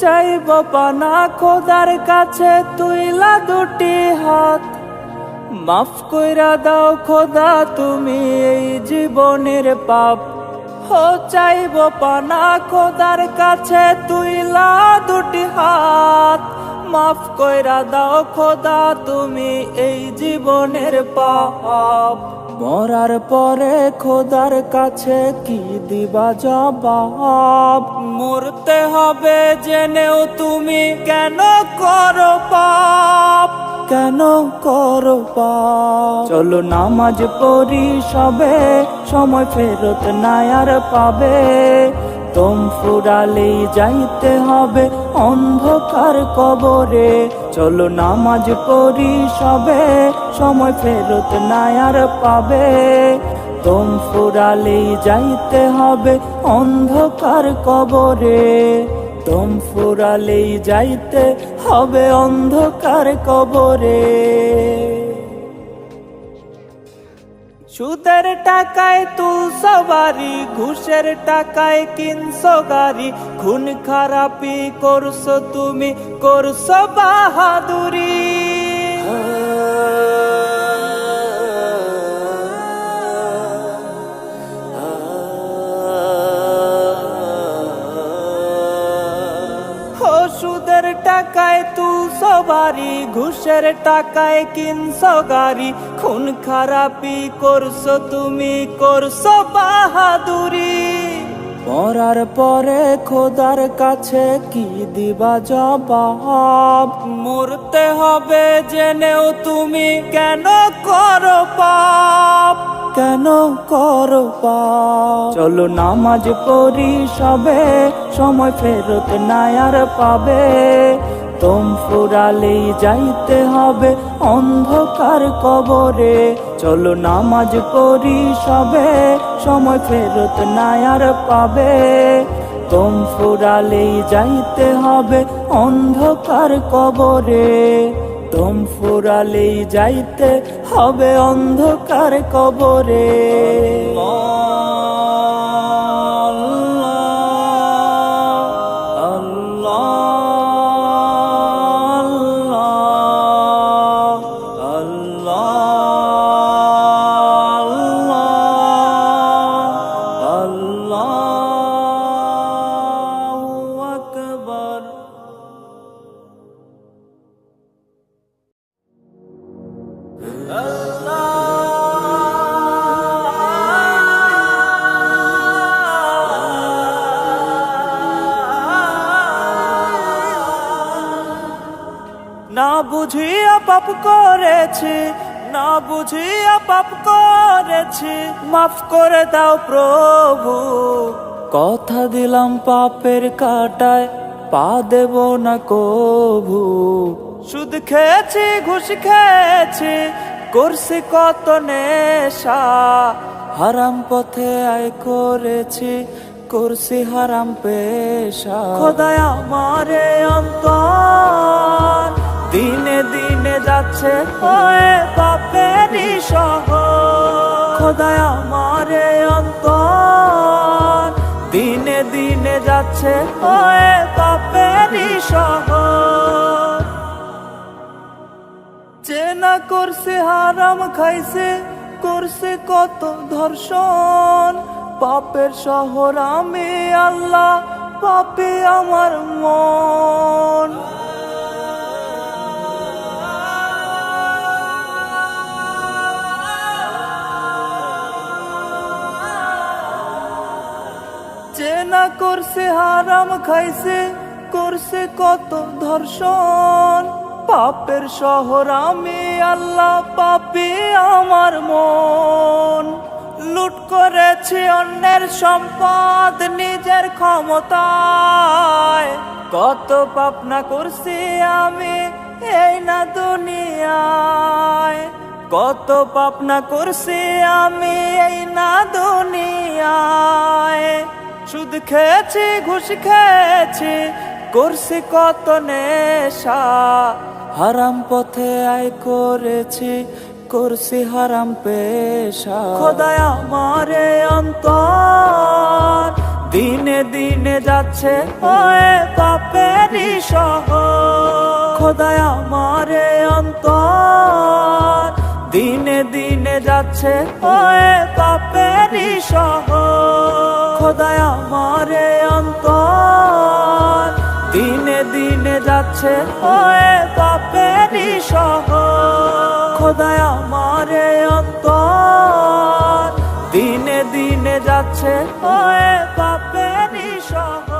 চাইব পানা খোদার কাছে তুইলা দুটি হাত, মাফ কইরা দাও খোদা তুমি এই জীবনের পাপ। হো চাইব পানা খোদার কাছে তুইলা দুটি হাত, মাফ কইরা দাও খোদা তুমি এই জীবনের পাপ। মরার পরে খোদার কাছে কি দিবা জবাব? মরতে হবে জেনেও তুমি কেন করো পাপ, কেন করো পাপ? চলো নামাজ পড়ি সবে, সময় ফেরত নাই আর পাবে। দম ফুরালেই যাইতে হবে অন্ধকার কবরে। চলো নামাজ পড়ি সবে, সময় ফেরত নাই আর পাবে। দম ফুরালেই যাইতে হবে অন্ধকার কবরে। দম ফুরালেই যাইতে হবে অন্ধকার কবরে। সুদের টাকায় তুলছো বাড়ি, ঘুষের টাকায় কিনছো গাড়ি। খুন খারাপি করছো তুমি, করছো বাহাদুরি। সুদের টাকায় তুলছো বাড়ি, ঘুষের টাকায় কিনছো গাড়ি। খুন খারাপি করছো তুমি, করছো বাহাদুরি। মরার পরে খোদার কাছে কি দিবা জবাব? মরতে হবে জেনেও তুমি কেন করো পাপ, কেন করো পাপ? চলো নামাজ পড়ি সবে, সময় ফেরত নাই আর পাবে। দম ফুরালেই যাইতে হবে অন্ধকার কবরে। চলো নামাজ পড়ি সবে, সময় ফেরত নাই আর পাবে। দম ফুরালেই যাইতে হবে অন্ধকার কবরে। দম ফুরালেই যাইতে হবে অন্ধকার কবরে। না বুঝিয়া পাপ করেছি, না বুঝিয়া পাপ করেছি, মাফ করে দাও প্রভু। কথা দিলাম পাপের কাটায় পা দেব না কভু। সুদ খেয়েছি, ঘুষ খেয়েছি, করছি কত নেশা। হারাম পথে আয় করেছি, করছি হারাম পেশা। খোদায় আমারে অন্তর দিনে দিনে যাচ্ছে হয়ে পাপেরই শহর। খোদায় আমারে অন্তর দিনে দিনে যাচ্ছে হয়ে পাপেরই শহর। চেনা করছে হারাম খাইছে, করছে কত ধর্ষণ। পাপের শহর আমি আল্লাহ, পাপী আমার মন। চেনা করছে হারাম খাইছে, করছে কত ধর্ষণ। পাপের শহর আমি আল্লাহ, পাপী আমার মন। লুট করেছি অন্যের সম্পদ নিজের ক্ষমতায়। কত পাপ না করছি আমি এই না দুনিয়ায়। কত পাপ না করছি আমি এই না দুনিয়ায়, সুদ খেয়েছি ঘুষ খেয়েছি করছি কত নেশা, হারাম পথে আয় করেছি করছি হারাম পেশা। খোদায় আমারে অন্তর দিনে দিনে যাচ্ছে হয়ে পাপেরই শহর। খোদায় আমারে অন্তর দিনে দিনে যাচ্ছে হয়ে পাপেরই শহর। খোদায় আমারে অন্তর দিনে দিনে যাচ্ছে হয়ে পাপেরই শহর। খোদায় আমারে অন্তর দিনে দিনে যাচ্ছে হয়ে পাপেরই শহর।